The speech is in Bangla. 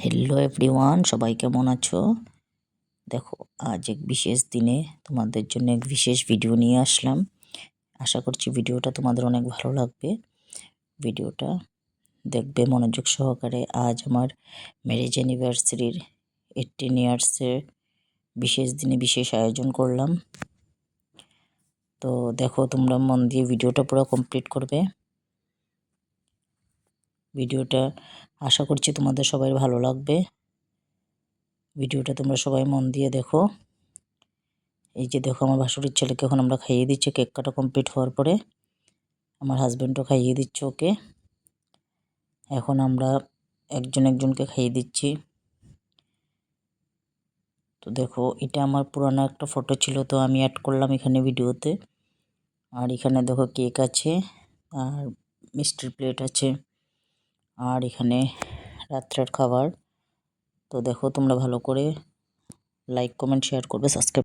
হ্যালো এভরিওয়ান, সবাই কেমন আছো? দেখো, আজ এক বিশেষ দিনে তোমাদের জন্য এক বিশেষ ভিডিও নিয়ে আসলাম। আশা করছি ভিডিওটা তোমাদের অনেক ভালো লাগবে। ভিডিওটা দেখবে মনোযোগ সহকারে। আজ আমার ম্যারেজ অ্যানিভার্সারির 18 ইয়ার্সের বিশেষ দিনে বিশেষ আয়োজন করলাম। তো দেখো, তোমরা মন দিয়ে ভিডিওটা পুরো কমপ্লিট করবে। ভিডিওটা আশা করছি তোমাদের সবাই ভালো লাগবে। ভিডিওটা তোমরা সবাই মন দিয়ে দেখো। এই যে দেখো, আমার ভাসুরের ছেলেকে এখন আমরা খাইয়ে দিচ্ছি। কেক কাটা কমপ্লিট হওয়ার পরে আমার হাজব্যান্ডও খাইয়ে দিচ্ছে ওকে। এখন আমরা একজন একজনকে খাইয়ে দিচ্ছি। তো দেখো, এটা আমার পুরানো একটা ফটো ছিল, তো আমি অ্যাড করলাম এখানে ভিডিওতে। আর এখানে দেখো কেক আছে, আর মিষ্টির প্লেট আছে, আর এখানে রাত্রের খাবার। তো দেখো, তোমরা ভালো করে লাইক কমেন্ট শেয়ার করবে, সাবস্ক্রাইব